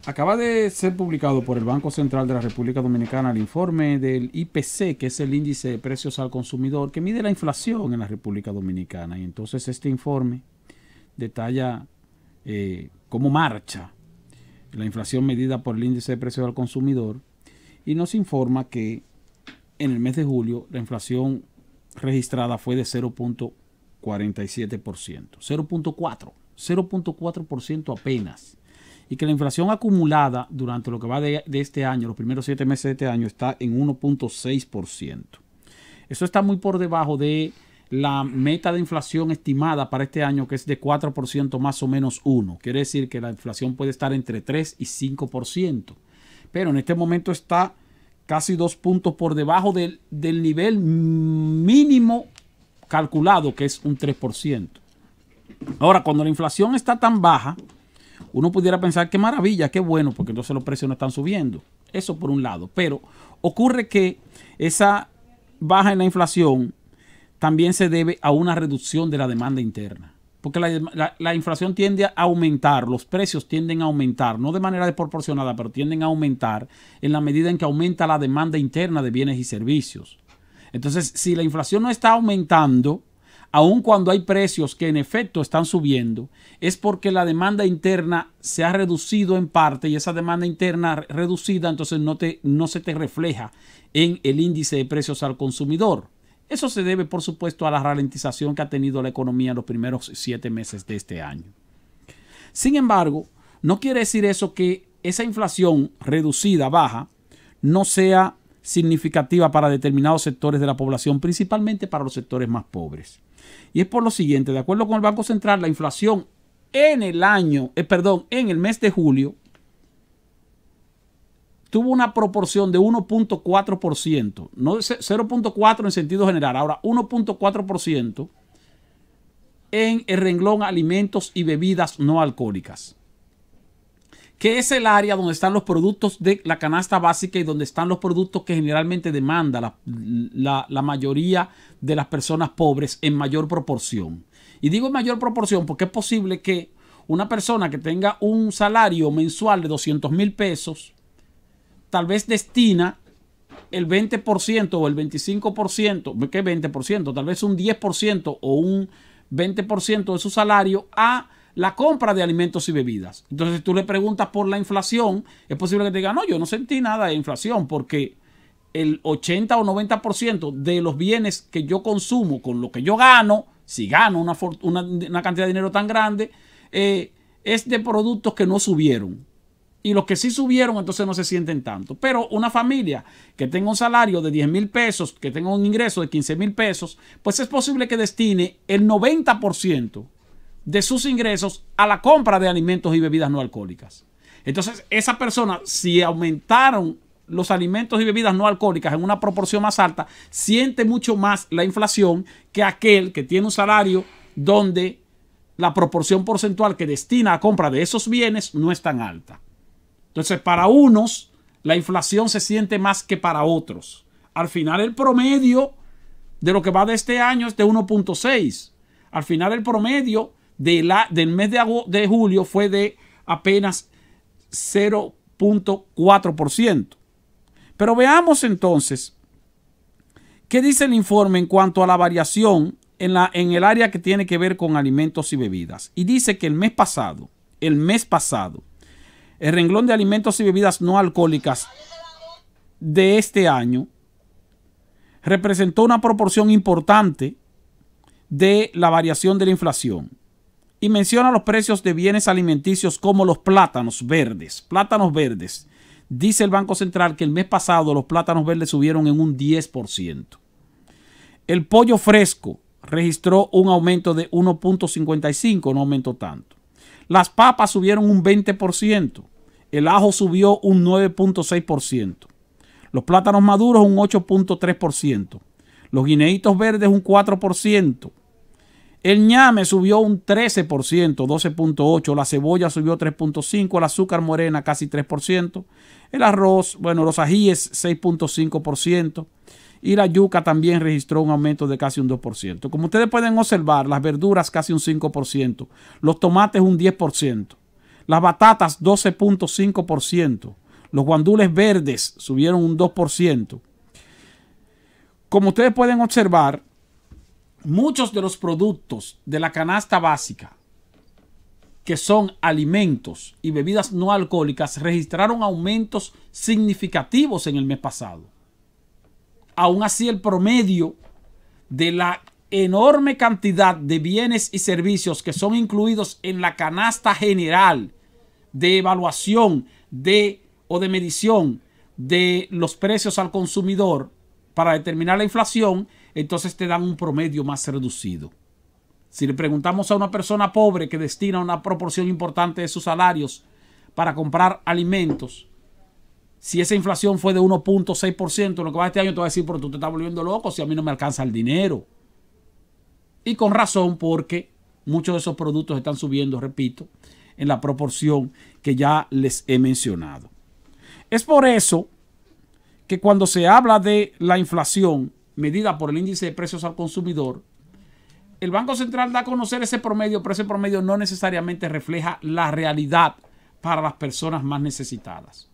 Acaba de ser publicado por el Banco Central de la República Dominicana el informe del IPC, que es el índice de precios al consumidor, que mide la inflación en la República Dominicana. Y entonces este informe detalla cómo marcha la inflación medida por el índice de precios al consumidor y nos informa que en el mes de julio la inflación registrada fue de 0.47%, 0.4% apenas. Y que la inflación acumulada durante lo que va de este año, los primeros 7 meses de este año, está en 1.6%. Eso está muy por debajo de la meta de inflación estimada para este año, que es de 4% más o menos 1. Quiere decir que la inflación puede estar entre 3 y 5%. Pero en este momento está casi 2 puntos por debajo del nivel mínimo calculado, que es un 3%. Ahora, cuando la inflación está tan baja, uno pudiera pensar qué maravilla, qué bueno, porque entonces los precios no están subiendo. Eso por un lado. Pero ocurre que esa baja en la inflación también se debe a una reducción de la demanda interna. Porque la inflación tiende a aumentar, los precios tienden a aumentar, no de manera desproporcionada, pero tienden a aumentar en la medida en que aumenta la demanda interna de bienes y servicios. Entonces, si la inflación no está aumentando, aun cuando hay precios que en efecto están subiendo, es porque la demanda interna se ha reducido en parte y esa demanda interna reducida entonces no se te refleja en el índice de precios al consumidor. Eso se debe, por supuesto, a la ralentización que ha tenido la economía en los primeros 7 meses de este año. Sin embargo, no quiere decir eso que esa inflación reducida, baja, no sea significativa para determinados sectores de la población, principalmente para los sectores más pobres. Y es por lo siguiente: de acuerdo con el Banco Central, la inflación en el mes de julio tuvo una proporción de 1.4%, no 0.4 en sentido general, ahora 1.4% en el renglón alimentos y bebidas no alcohólicas, que es el área donde están los productos de la canasta básica y donde están los productos que generalmente demanda la mayoría de las personas pobres en mayor proporción. Y digo en mayor proporción porque es posible que una persona que tenga un salario mensual de 200,000 pesos tal vez destina el 20% o el 25%, ¿qué 20%? Tal vez un 10% o un 20% de su salario a la compra de alimentos y bebidas. Entonces, si tú le preguntas por la inflación, es posible que te diga, no, yo no sentí nada de inflación porque el 80 o 90% de los bienes que yo consumo con lo que yo gano, si gano una cantidad de dinero tan grande, es de productos que no subieron. Y los que sí subieron, entonces no se sienten tanto. Pero una familia que tenga un salario de 10,000 pesos, que tenga un ingreso de 15,000 pesos, pues es posible que destine el 90% de sus ingresos a la compra de alimentos y bebidas no alcohólicas. Entonces, esa persona, si aumentaron los alimentos y bebidas no alcohólicas en una proporción más alta, siente mucho más la inflación que aquel que tiene un salario donde la proporción porcentual que destina a compra de esos bienes no es tan alta. Entonces, para unos, la inflación se siente más que para otros. Al final, el promedio de lo que va de este año es de 1.6. Al final, el promedio del mes de julio fue de apenas 0.4%. Pero veamos entonces qué dice el informe en cuanto a la variación en el área que tiene que ver con alimentos y bebidas. Y dice que el mes pasado, el renglón de alimentos y bebidas no alcohólicas de este año representó una proporción importante de la variación de la inflación. Y menciona los precios de bienes alimenticios como los plátanos verdes. Plátanos verdes. Dice el Banco Central que el mes pasado los plátanos verdes subieron en un 10%. El pollo fresco registró un aumento de 1.55, no aumentó tanto. Las papas subieron un 20%. El ajo subió un 9.6%. Los plátanos maduros un 8.3%. Los guineitos verdes un 4%. El ñame subió un 13%, 12.8%. La cebolla subió 3.5%. El azúcar morena casi 3%. El arroz, los ajíes 6.5%. Y la yuca también registró un aumento de casi un 2%. Como ustedes pueden observar, las verduras casi un 5%. Los tomates un 10%. Las batatas 12.5%. Los guandules verdes subieron un 2%. Como ustedes pueden observar, muchos de los productos de la canasta básica, que son alimentos y bebidas no alcohólicas, registraron aumentos significativos en el mes pasado. Aún así, el promedio de la enorme cantidad de bienes y servicios que son incluidos en la canasta general de evaluación o de medición de los precios al consumidor para determinar la inflación, entonces te dan un promedio más reducido. Si le preguntamos a una persona pobre que destina una proporción importante de sus salarios para comprar alimentos, si esa inflación fue de 1.6% en lo que va este año, te va a decir, pero tú te estás volviendo loco si a mí no me alcanza el dinero. Y con razón, porque muchos de esos productos están subiendo, repito, en la proporción que ya les he mencionado. Es por eso que cuando se habla de la inflación medida por el índice de precios al consumidor, el Banco Central da a conocer ese promedio, pero ese promedio no necesariamente refleja la realidad para las personas más necesitadas.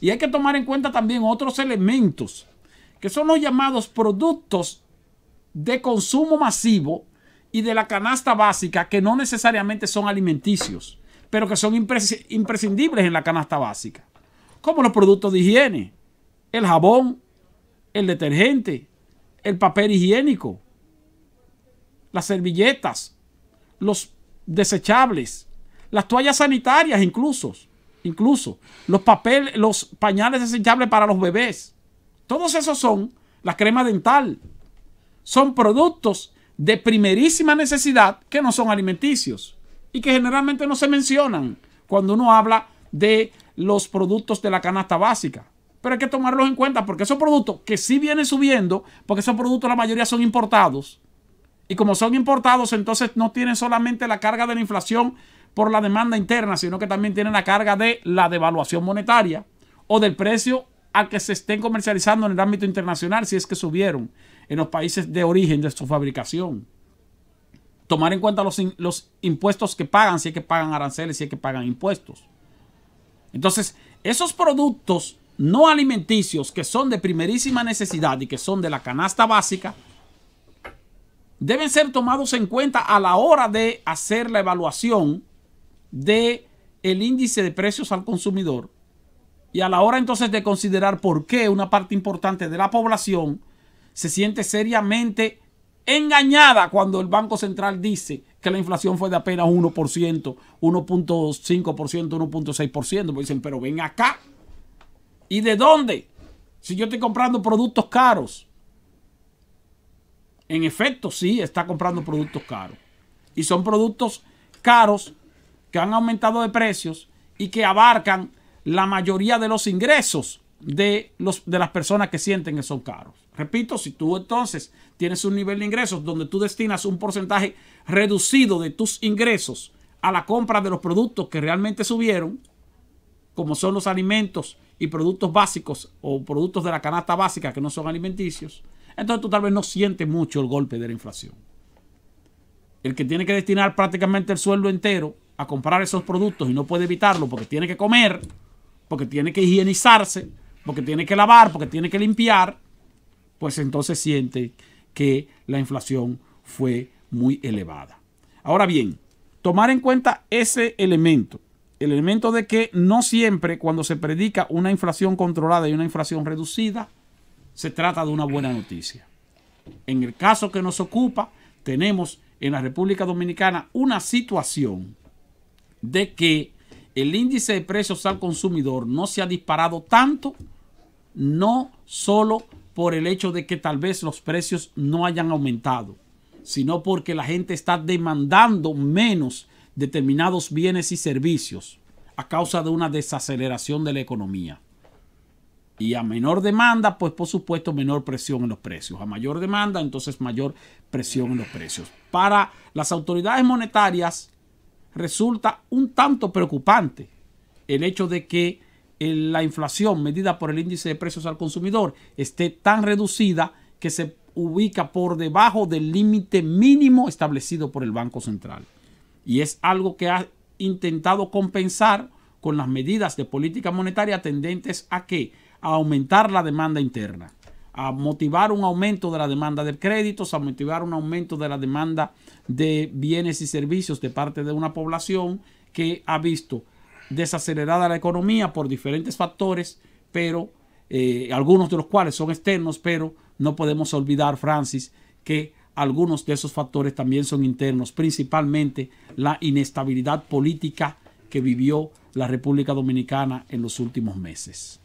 Y hay que tomar en cuenta también otros elementos, que son los llamados productos de consumo masivo y de la canasta básica, que no necesariamente son alimenticios, pero que son imprescindibles en la canasta básica, como los productos de higiene, el jabón, el detergente, el papel higiénico, las servilletas, los desechables, las toallas sanitarias incluso los pañales desechables para los bebés. Todos esos son la crema dental. Son productos de primerísima necesidad que no son alimenticios y que generalmente no se mencionan cuando uno habla de los productos de la canasta básica. Pero hay que tomarlos en cuenta porque esos productos que sí vienen subiendo, porque esos productos la mayoría son importados. Y como son importados, entonces no tienen solamente la carga de la inflación por la demanda interna, sino que también tienen la carga de la devaluación monetaria o del precio a que se estén comercializando en el ámbito internacional, si es que subieron en los países de origen de su fabricación. Tomar en cuenta los impuestos que pagan, si es que pagan aranceles, si es que pagan impuestos. Entonces, esos productos no alimenticios que son de primerísima necesidad y que son de la canasta básica, deben ser tomados en cuenta a la hora de hacer la evaluación del índice de precios al consumidor y a la hora entonces de considerar por qué una parte importante de la población se siente seriamente engañada cuando el Banco Central dice que la inflación fue de apenas 1%, 1.5%, 1.6%. Pues dicen, pero ven acá. ¿Y de dónde? Si yo estoy comprando productos caros. En efecto, sí, está comprando productos caros. Y son productos caros que han aumentado de precios y que abarcan la mayoría de los ingresos de las personas que sienten que son caros. Repito, si tú entonces tienes un nivel de ingresos donde tú destinas un porcentaje reducido de tus ingresos a la compra de los productos que realmente subieron, como son los alimentos y productos básicos o productos de la canasta básica que no son alimenticios, entonces tú tal vez no sientes mucho el golpe de la inflación. El que tiene que destinar prácticamente el sueldo entero a comprar esos productos y no puede evitarlo porque tiene que comer, porque tiene que higienizarse, porque tiene que lavar, porque tiene que limpiar, pues entonces siente que la inflación fue muy elevada. Ahora bien, tomar en cuenta ese elemento, el elemento de que no siempre cuando se predica una inflación controlada y una inflación reducida, se trata de una buena noticia. En el caso que nos ocupa, tenemos en la República Dominicana una situación de que el índice de precios al consumidor no se ha disparado tanto, no solo por el hecho de que tal vez los precios no hayan aumentado, sino porque la gente está demandando menos determinados bienes y servicios a causa de una desaceleración de la economía. Y a menor demanda, pues por supuesto menor presión en los precios. A mayor demanda, entonces mayor presión en los precios. Para las autoridades monetarias resulta un tanto preocupante el hecho de que la inflación medida por el índice de precios al consumidor esté tan reducida que se ubica por debajo del límite mínimo establecido por el Banco Central. Y es algo que ha intentado compensar con las medidas de política monetaria tendentes a ¿qué? A aumentar la demanda interna, a motivar un aumento de la demanda de créditos, a motivar un aumento de la demanda de bienes y servicios de parte de una población que ha visto desacelerada la economía por diferentes factores, pero algunos de los cuales son externos, pero no podemos olvidar, Francis, que algunos de esos factores también son internos, principalmente la inestabilidad política que vivió la República Dominicana en los últimos meses.